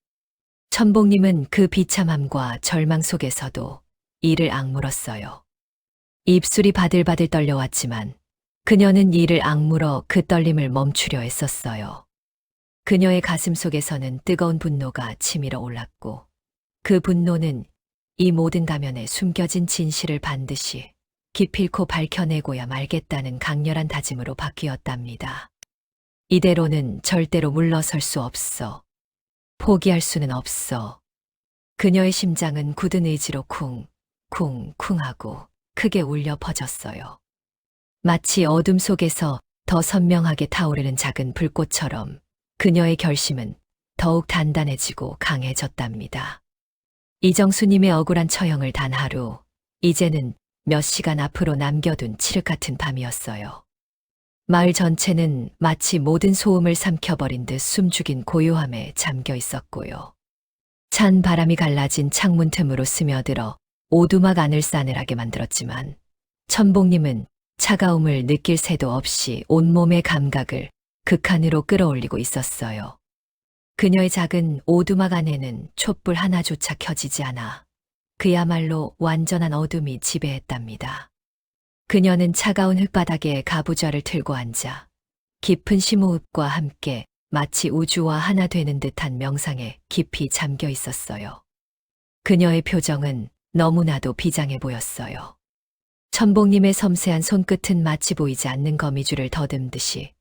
천복님은 그 비참함과 절망 속에서도 이를 악물었어요. 입술이 바들바들 떨려왔지만 그녀는 이를 악물어 그 떨림을 멈추려 애썼어요. 그녀의 가슴 속에서는 뜨거운 분노가 치밀어 올랐고 그 분노는 이 모든 가면에 숨겨진 진실을 반드시 기필코 밝혀내고야 말겠다는 강렬한 다짐으로 바뀌었답니다. 이대로는 절대로 물러설 수 없어. 포기할 수는 없어. 그녀의 심장은 굳은 의지로 쿵쿵쿵하고 크게 울려 퍼졌어요. 마치 어둠 속에서 더 선명하게 타오르는 작은 불꽃처럼 그녀의 결심은 더욱 단단해지고 강해졌답니다. 이정수님의 억울한 처형을 단 하루, 이제는 몇 시간 앞으로 남겨둔 칠흑 같은 밤이었어요. 마을 전체는 마치 모든 소음을 삼켜버린 듯 숨죽인 고요함에 잠겨 있었고요. 찬 바람이 갈라진 창문 틈으로 스며들어 오두막 안을 싸늘하게 만들었지만 천복님은 차가움을 느낄 새도 없이 온몸의 감각을 극한으로 끌어올리고 있었어요. 그녀의 작은 오두막 안에는 촛불 하나조차 켜지지 않아 그야말로 완전한 어둠이 지배했답니다. 그녀는 차가운 흙바닥에 가부좌를 틀고 앉아 깊은 심호흡과 함께 마치 우주와 하나 되는 듯한 명상에 깊이 잠겨 있었어요. 그녀의 표정은 너무나도 비장해 보였어요. 천복님의 섬세한 손끝은 마치 보이지 않는 거미줄을 더듬듯이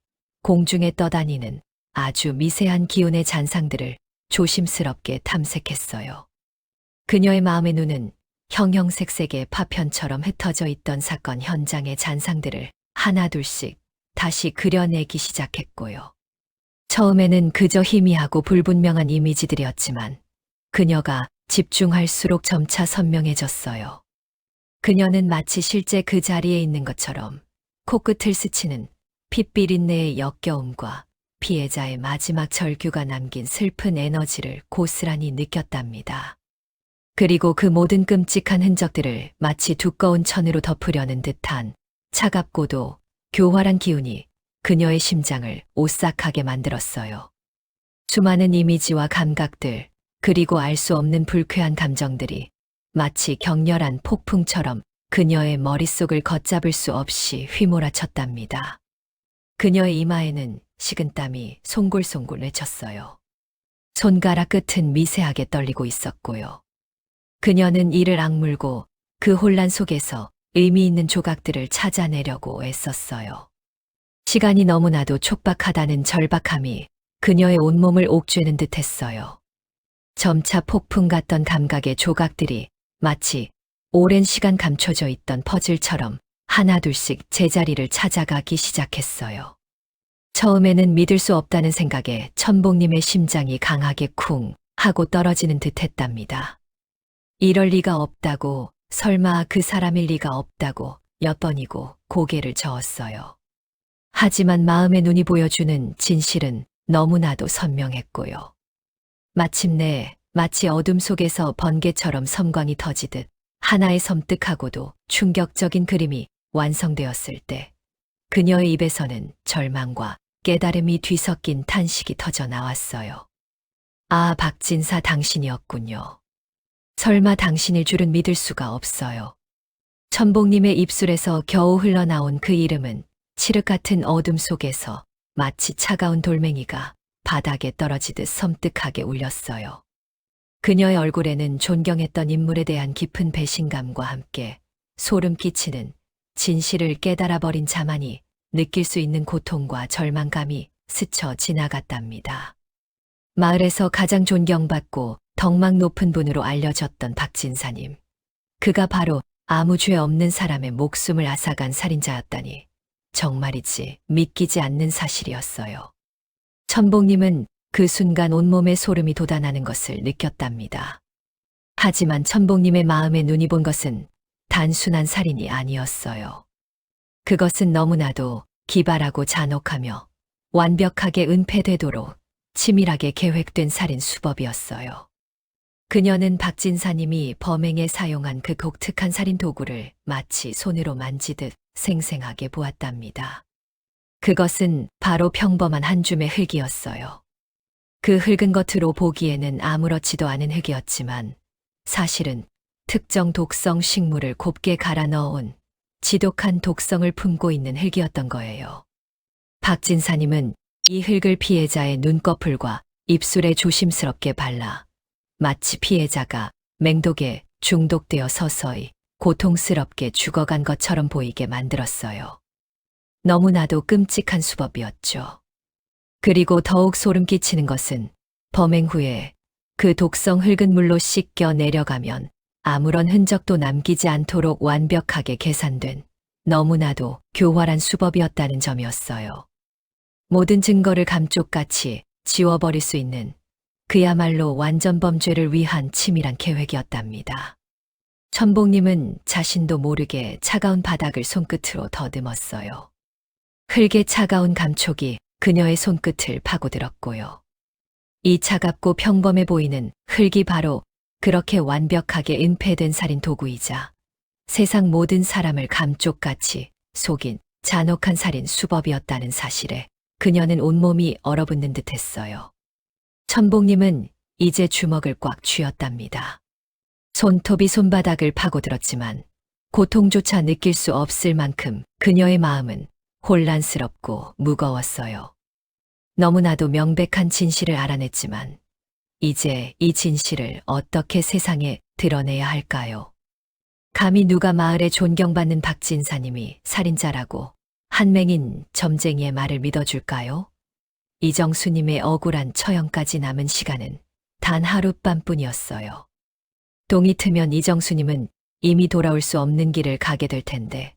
공중에 떠다니는 아주 미세한 기운의 잔상들을 조심스럽게 탐색했어요. 그녀의 마음의 눈은 형형색색의 파편처럼 흩어져 있던 사건 현장의 잔상들을 하나둘씩 다시 그려내기 시작했고요. 처음에는 그저 희미하고 불분명한 이미지들이었지만 그녀가 집중할수록 점차 선명해졌어요. 그녀는 마치 실제 그 자리에 있는 것처럼 코끝을 스치는 핏비린내의 역겨움과 피해자의 마지막 절규가 남긴 슬픈 에너지를 고스란히 느꼈답니다. 그리고 그 모든 끔찍한 흔적들을 마치 두꺼운 천으로 덮으려는 듯한 차갑고도 교활한 기운이 그녀의 심장을 오싹하게 만들었어요. 수많은 이미지와 감각들, 그리고 알 수 없는 불쾌한 감정들이 마치 격렬한 폭풍처럼 그녀의 머릿속을 걷잡을 수 없이 휘몰아쳤답니다. 그녀의 이마에는 식은땀이 송골송골 맺혔어요. 손가락 끝은 미세하게 떨리고 있었고요. 그녀는 이를 악물고 그 혼란 속에서 의미 있는 조각들을 찾아내려고 애썼어요. 시간이 너무나도 촉박하다는 절박함이 그녀의 온몸을 옥죄는 듯했어요. 점차 폭풍 같던 감각의 조각들이 마치 오랜 시간 감춰져 있던 퍼즐처럼 하나둘씩 제자리를 찾아가기 시작했어요. 처음에는 믿을 수 없다는 생각에 천복님의 심장이 강하게 쿵 하고 떨어지는 듯했답니다. 이럴 리가 없다고, 설마 그 사람일 리가 없다고 몇 번이고 고개를 저었어요. 하지만 마음의 눈이 보여주는 진실은 너무나도 선명했고요. 마침내 마치 어둠 속에서 번개처럼 섬광이 터지듯 하나의 섬뜩하고도 충격적인 그림이 완성되었을 때 그녀의 입에서는 절망과 깨달음이 뒤섞인 탄식이 터져 나왔어요. 아, 박진사 당신이었군요. 설마 당신일 줄은 믿을 수가 없어요. 천복님의 입술에서 겨우 흘러나온 그 이름은 칠흑 같은 어둠 속에서 마치 차가운 돌멩이가 바닥에 떨어지듯 섬뜩하게 울렸어요. 그녀의 얼굴에는 존경했던 인물에 대한 깊은 배신감과 함께 소름 끼치는 진실을 깨달아버린 자만이 느낄 수 있는 고통과 절망감이 스쳐 지나갔답니다. 마을에서 가장 존경받고 덕망 높은 분으로 알려졌던 박진사님. 그가 바로 아무 죄 없는 사람의 목숨을 앗아간 살인자였다니 정말이지 믿기지 않는 사실이었어요. 천복님은 그 순간 온몸에 소름이 돋아나는 것을 느꼈답니다. 하지만 천복님의 마음에 눈이 본 것은 단순한 살인이 아니었어요. 그것은 너무나도 기발하고 잔혹하며 완벽하게 은폐되도록 치밀하게 계획된 살인 수법이었어요. 그녀는 박진사님이 범행에 사용한 그 독특한 살인 도구를 마치 손으로 만지듯 생생하게 보았답니다. 그것은 바로 평범한 한 줌의 흙이었어요. 그 흙은 겉으로 보기에는 아무렇지도 않은 흙이었지만 사실은 특정 독성 식물을 곱게 갈아 넣어온 지독한 독성을 품고 있는 흙이었던 거예요. 박진사님은 이 흙을 피해자의 눈꺼풀과 입술에 조심스럽게 발라 마치 피해자가 맹독에 중독되어 서서히 고통스럽게 죽어간 것처럼 보이게 만들었어요. 너무나도 끔찍한 수법이었죠. 그리고 더욱 소름 끼치는 것은 범행 후에 그 독성 흙은 물로 씻겨 내려가면 아무런 흔적도 남기지 않도록 완벽하게 계산된 너무나도 교활한 수법이었다는 점이었어요. 모든 증거를 감쪽같이 지워버릴 수 있는 그야말로 완전 범죄를 위한 치밀한 계획이었답니다. 천복님은 자신도 모르게 차가운 바닥을 손끝으로 더듬었어요. 흙의 차가운 감촉이 그녀의 손끝을 파고들었고요. 이 차갑고 평범해 보이는 흙이 바로 그렇게 완벽하게 은폐된 살인 도구이자 세상 모든 사람을 감쪽같이 속인 잔혹한 살인 수법이었다는 사실에 그녀는 온몸이 얼어붙는 듯했어요. 천복님은 이제 주먹을 꽉 쥐었답니다. 손톱이 손바닥을 파고들었지만 고통조차 느낄 수 없을 만큼 그녀의 마음은 혼란스럽고 무거웠어요. 너무나도 명백한 진실을 알아냈지만 이제 이 진실을 어떻게 세상에 드러내야 할까요? 감히 누가 마을에 존경받는 박진사님이 살인자라고 한맹인 점쟁이의 말을 믿어줄까요? 이정수님의 억울한 처형까지 남은 시간은 단 하룻밤뿐이었어요. 동이 트면 이정수님은 이미 돌아올 수 없는 길을 가게 될 텐데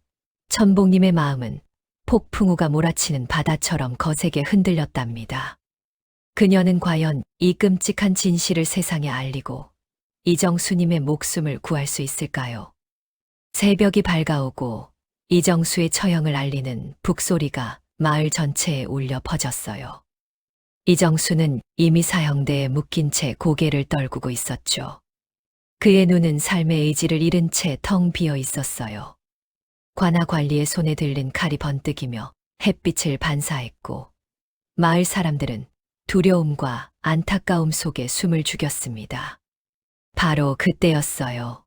천복님의 마음은 폭풍우가 몰아치는 바다처럼 거세게 흔들렸답니다. 그녀는 과연 이 끔찍한 진실을 세상에 알리고 이정수님의 목숨을 구할 수 있을까요? 새벽이 밝아오고 이정수의 처형을 알리는 북소리가 마을 전체에 울려 퍼졌어요. 이정수는 이미 사형대에 묶인 채 고개를 떨구고 있었죠. 그의 눈은 삶의 의지를 잃은 채 텅 비어 있었어요. 관아 관리의 손에 들린 칼이 번뜩이며 햇빛을 반사했고 마을 사람들은 두려움과 안타까움 속에 숨을 죽였습니다. 바로 그때였어요.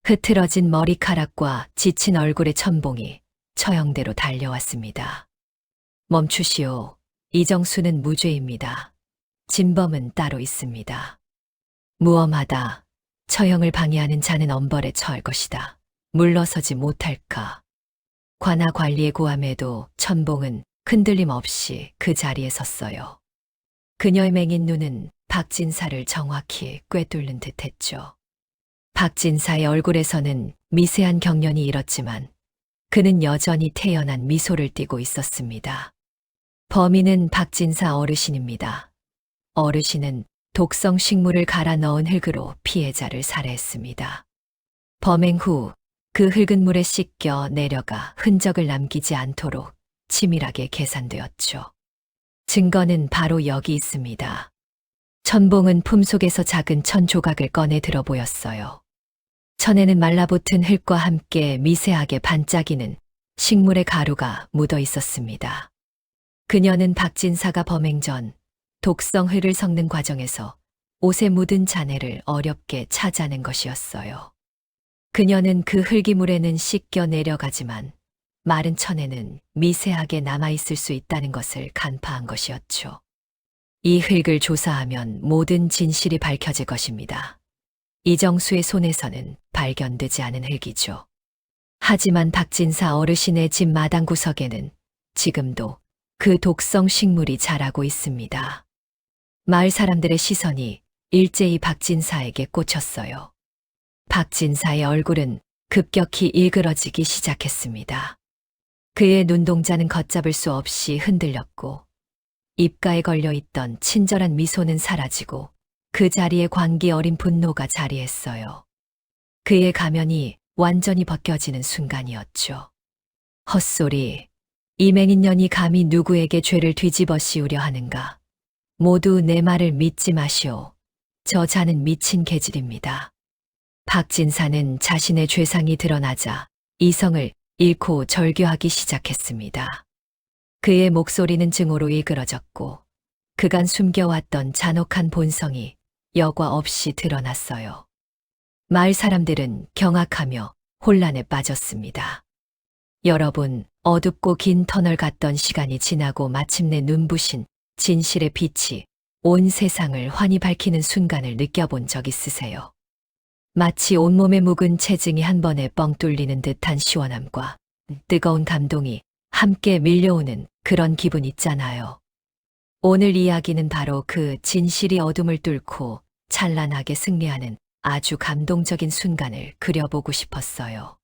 흐트러진 머리카락과 지친 얼굴의 천봉이 처형대로 달려왔습니다. 멈추시오. 이정수는 무죄입니다. 진범은 따로 있습니다. 무엄하다. 처형을 방해하는 자는 엄벌에 처할 것이다. 물러서지 못할까. 관아 관리의 고함에도 천봉은 흔들림 없이 그 자리에 섰어요. 그녀의 맹인 눈은 박진사를 정확히 꿰뚫는 듯했죠. 박진사의 얼굴에서는 미세한 경련이 일었지만 그는 여전히 태연한 미소를 띠고 있었습니다. 범인은 박진사 어르신입니다. 어르신은 독성 식물을 갈아 넣은 흙으로 피해자를 살해했습니다. 범행 후 그 흙은 물에 씻겨 내려가 흔적을 남기지 않도록 치밀하게 계산되었죠. 증거는 바로 여기 있습니다. 천봉은 품속에서 작은 천 조각을 꺼내 들어 보였어요. 천에는 말라붙은 흙과 함께 미세하게 반짝이는 식물의 가루가 묻어 있었습니다. 그녀는 박진사가 범행 전 독성 흙을 섞는 과정에서 옷에 묻은 잔해를 어렵게 찾아낸 것이었어요. 그녀는 그 흙이물에는 씻겨 내려가지만 마른 천에는 미세하게 남아있을 수 있다는 것을 간파한 것이었죠. 이 흙을 조사하면 모든 진실이 밝혀질 것입니다. 이정수의 손에서는 발견되지 않은 흙이죠. 하지만 박진사 어르신의 집 마당 구석에는 지금도 그 독성 식물이 자라고 있습니다. 마을 사람들의 시선이 일제히 박진사에게 꽂혔어요. 박진사의 얼굴은 급격히 일그러지기 시작했습니다. 그의 눈동자는 걷잡을 수 없이 흔들렸고 입가에 걸려있던 친절한 미소는 사라지고 그 자리에 광기 어린 분노가 자리했어요. 그의 가면이 완전히 벗겨지는 순간이었죠. 헛소리. 이 맹인년이 감히 누구에게 죄를 뒤집어 씌우려 하는가. 모두 내 말을 믿지 마시오. 저 자는 미친 개질입니다. 박진사는 자신의 죄상이 드러나자 이성을 잃고 절규하기 시작했습니다. 그의 목소리는 증오로 일그러졌고 그간 숨겨왔던 잔혹한 본성이 여과 없이 드러났어요. 마을 사람들은 경악하며 혼란에 빠졌습니다. 여러분, 어둡고 긴 터널 같던 시간이 지나고 마침내 눈부신 진실의 빛이 온 세상을 환히 밝히는 순간을 느껴본 적 있으세요? 마치 온몸에 묵은 체증이 한 번에 뻥 뚫리는 듯한 시원함과 뜨거운 감동이 함께 밀려오는 그런 기분 있잖아요. 오늘 이야기는 바로 그 진실이 어둠을 뚫고 찬란하게 승리하는 아주 감동적인 순간을 그려보고 싶었어요.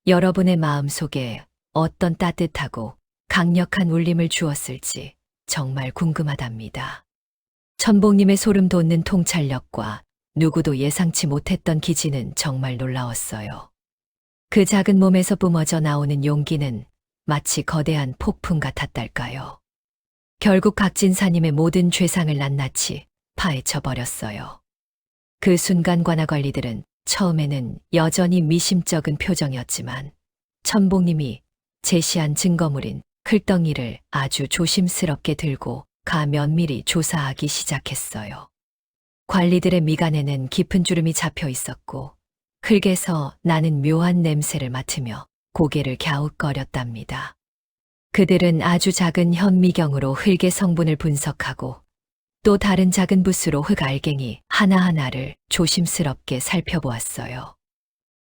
여러분의 마음속에 어떤 따뜻하고 강력한 울림을 주었을지 정말 궁금하답니다. 천복님의 소름 돋는 통찰력과 누구도 예상치 못했던 기지는 정말 놀라웠어요. 그 작은 몸에서 뿜어져 나오는 용기는 마치 거대한 폭풍 같았달까요. 결국 박진사님의 모든 죄상을 낱낱이 파헤쳐 버렸어요. 그 순간 관아 관리들은 처음에는 여전히 미심쩍은 표정이었지만 천복님이 제시한 증거물인 흙덩이를 아주 조심스럽게 들고 가 면밀히 조사하기 시작했어요. 관리들의 미간에는 깊은 주름이 잡혀 있었고 흙에서 나는 묘한 냄새를 맡으며 고개를 갸웃거렸답니다. 그들은 아주 작은 현미경으로 흙의 성분을 분석하고 또 다른 작은 붓으로 흙 알갱이 하나하나를 조심스럽게 살펴보았어요.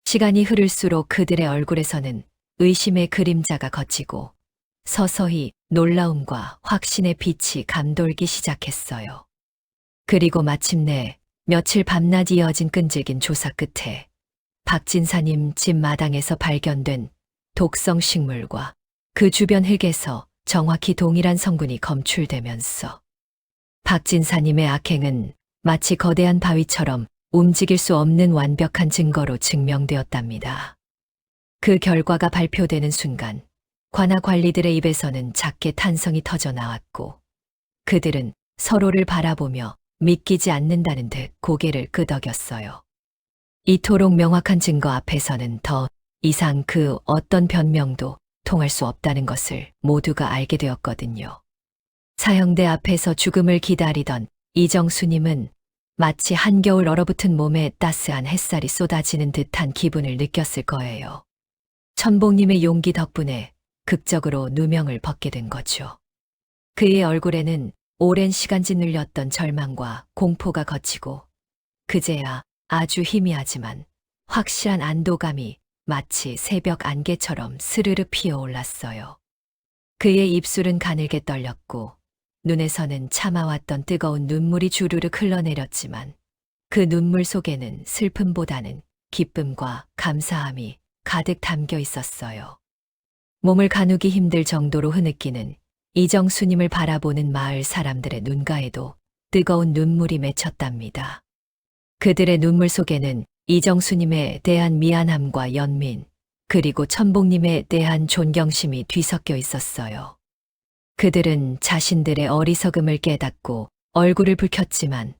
시간이 흐를수록 그들의 얼굴에서는 의심의 그림자가 걷히고 서서히 놀라움과 확신의 빛이 감돌기 시작했어요. 그리고 마침내 며칠 밤낮 이어진 끈질긴 조사 끝에 박진사님 집 마당에서 발견된 독성 식물과 그 주변 흙에서 정확히 동일한 성분이 검출되면서 박진사님의 악행은 마치 거대한 바위처럼 움직일 수 없는 완벽한 증거로 증명되었답니다. 그 결과가 발표되는 순간 관아 관리들의 입에서는 작게 탄성이 터져 나왔고 그들은 서로를 바라보며 믿기지 않는다는 듯 고개를 끄덕였어요. 이토록 명확한 증거 앞에서는 더 이상 그 어떤 변명도 통할 수 없다는 것을 모두가 알게 되었거든요. 사형대 앞에서 죽음을 기다리던 이정수님은 마치 한겨울 얼어붙은 몸에 따스한 햇살이 쏟아지는 듯한 기분을 느꼈을 거예요. 천복님의 용기 덕분에 극적으로 누명을 벗게 된 거죠. 그의 얼굴에는 오랜 시간 짓눌렸던 절망과 공포가 걷히고 그제야 아주 희미하지만 확실한 안도감이 마치 새벽 안개처럼 스르르 피어올랐어요. 그의 입술은 가늘게 떨렸고 눈에서는 참아왔던 뜨거운 눈물이 주르륵 흘러내렸지만 그 눈물 속에는 슬픔보다는 기쁨과 감사함이 가득 담겨 있었어요. 몸을 가누기 힘들 정도로 흐느끼는 이정수님을 바라보는 마을 사람들의 눈가에도 뜨거운 눈물이 맺혔답니다. 그들의 눈물 속에는 이정수님에 대한 미안함과 연민, 그리고 천복님에 대한 존경심이 뒤섞여 있었어요. 그들은 자신들의 어리석음을 깨닫고 얼굴을 붉혔지만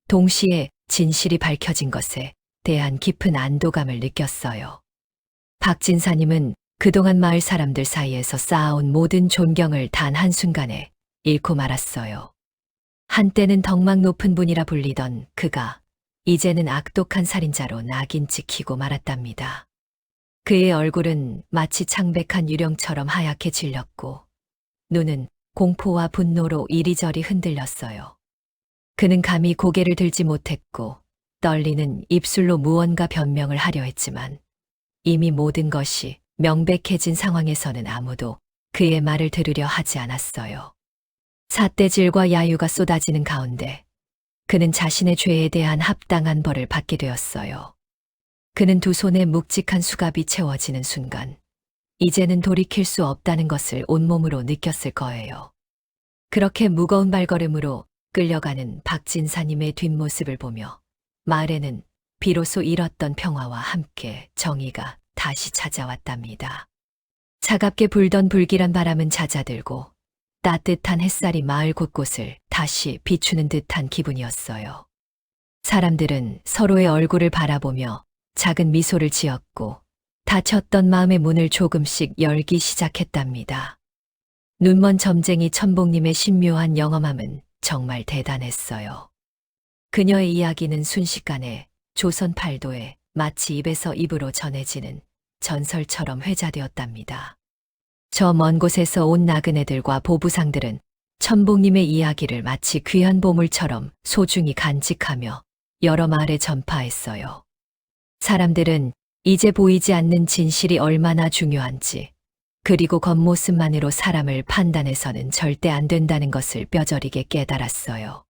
동시에 진실이 밝혀진 것에 대한 깊은 안도감을 느꼈어요. 박진사님은 그동안 마을 사람들 사이에서 쌓아온 모든 존경을 단 한순간에 잃고 말았어요. 한때는 덕망 높은 분이라 불리던 그가 이제는 악독한 살인자로 낙인 찍히고 말았답니다. 그의 얼굴은 마치 창백한 유령처럼 하얗게 질렸고 눈은 공포와 분노로 이리저리 흔들렸어요. 그는 감히 고개를 들지 못했고 떨리는 입술로 무언가 변명을 하려 했지만 이미 모든 것이 명백해진 상황에서는 아무도 그의 말을 들으려 하지 않았어요. 삿대질과 야유가 쏟아지는 가운데 그는 자신의 죄에 대한 합당한 벌을 받게 되었어요. 그는 두 손에 묵직한 수갑이 채워지는 순간 이제는 돌이킬 수 없다는 것을 온몸으로 느꼈을 거예요. 그렇게 무거운 발걸음으로 끌려가는 박진사님의 뒷모습을 보며 마을에는 비로소 잃었던 평화와 함께 정의가 다시 찾아왔답니다. 차갑게 불던 불길한 바람은 잦아들고 따뜻한 햇살이 마을 곳곳을 다시 비추는 듯한 기분이었어요. 사람들은 서로의 얼굴을 바라보며 작은 미소를 지었고 닫혔던 마음의 문을 조금씩 열기 시작했답니다. 눈먼 점쟁이 천복님의 신묘한 영험함은 정말 대단했어요. 그녀의 이야기는 순식간에 조선 팔도에 마치 입에서 입으로 전해지는 전설처럼 회자되었답니다. 저 먼 곳에서 온 나그네들과 보부상들은 천복님의 이야기를 마치 귀한 보물처럼 소중히 간직하며 여러 마을에 전파했어요. 사람들은 이제 보이지 않는 진실이 얼마나 중요한지, 그리고 겉모습만으로 사람을 판단해서는 절대 안 된다는 것을 뼈저리게 깨달았어요.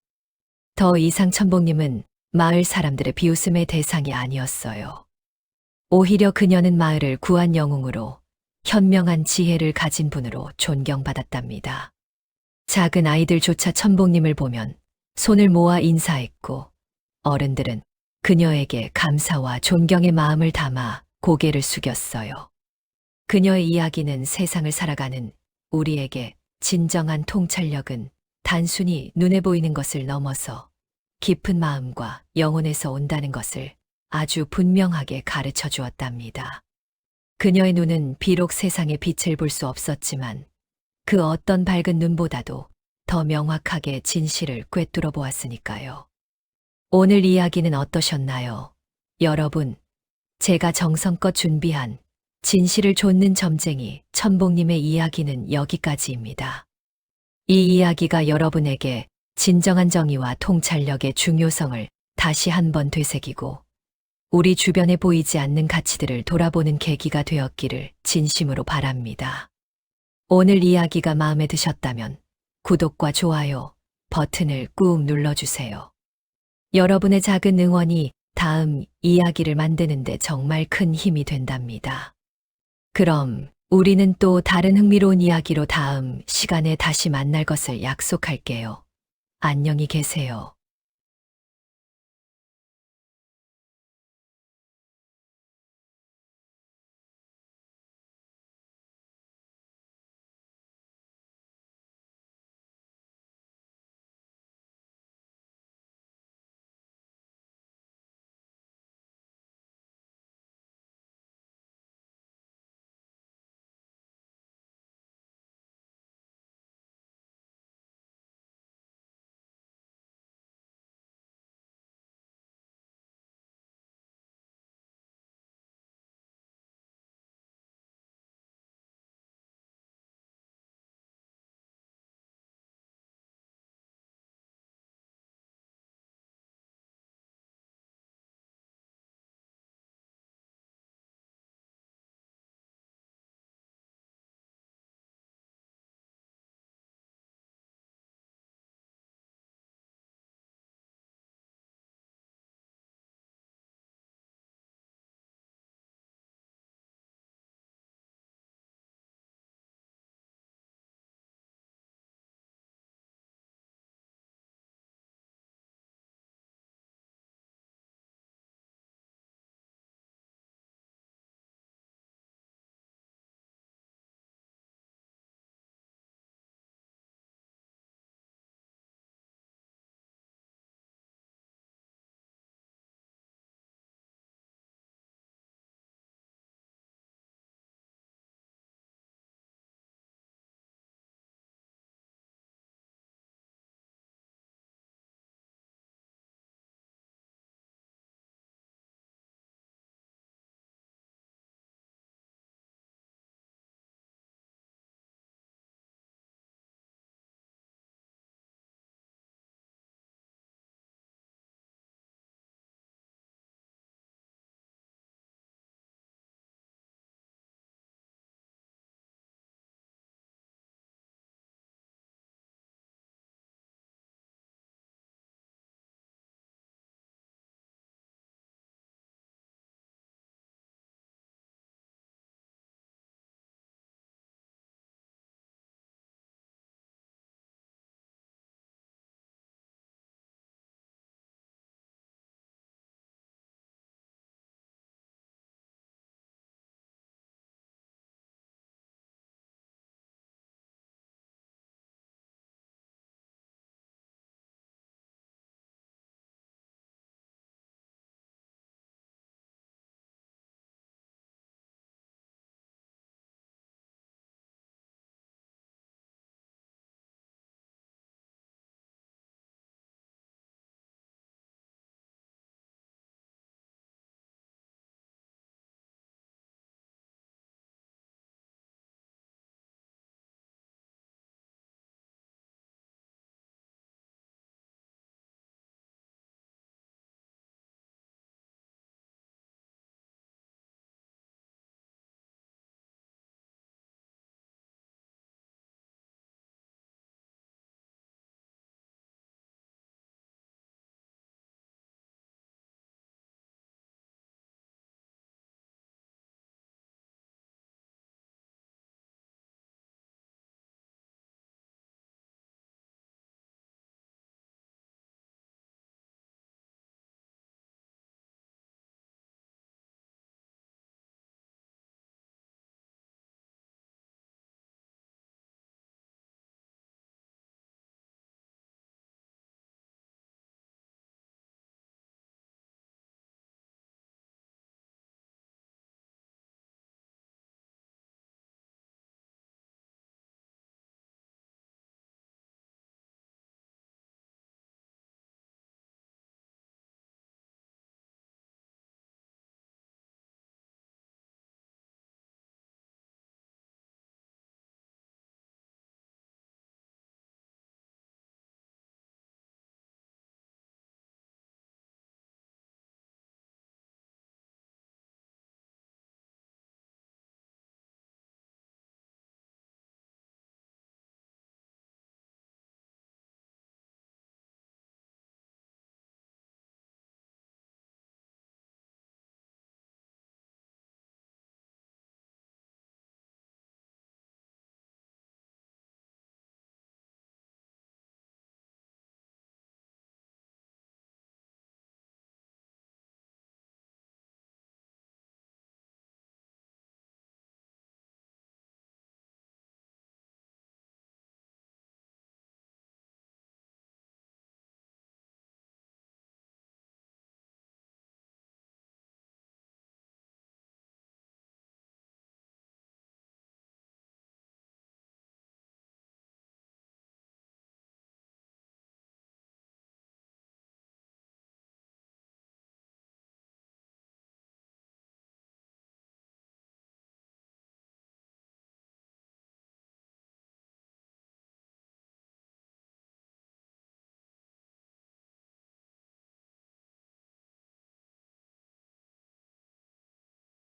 더 이상 천복님은 마을 사람들의 비웃음의 대상이 아니었어요. 오히려 그녀는 마을을 구한 영웅으로 현명한 지혜를 가진 분으로 존경받았답니다. 작은 아이들조차 천복님을 보면 손을 모아 인사했고 어른들은 그녀에게 감사와 존경의 마음을 담아 고개를 숙였어요. 그녀의 이야기는 세상을 살아가는 우리에게 진정한 통찰력은 단순히 눈에 보이는 것을 넘어서 깊은 마음과 영혼에서 온다는 것을 아주 분명하게 가르쳐 주었답니다. 그녀의 눈은 비록 세상의 빛을 볼 수 없었지만 그 어떤 밝은 눈보다도 더 명확하게 진실을 꿰뚫어 보았으니까요. 오늘 이야기는 어떠셨나요? 여러분, 제가 정성껏 준비한 진실을 좇는 점쟁이 천복님의 이야기는 여기까지입니다. 이 이야기가 여러분에게 진정한 정의와 통찰력의 중요성을 다시 한번 되새기고 우리 주변에 보이지 않는 가치들을 돌아보는 계기가 되었기를 진심으로 바랍니다. 오늘 이야기가 마음에 드셨다면 구독과 좋아요 버튼을 꾹 눌러주세요. 여러분의 작은 응원이 다음 이야기를 만드는데 정말 큰 힘이 된답니다. 그럼 우리는 또 다른 흥미로운 이야기로 다음 시간에 다시 만날 것을 약속할게요. 안녕히 계세요.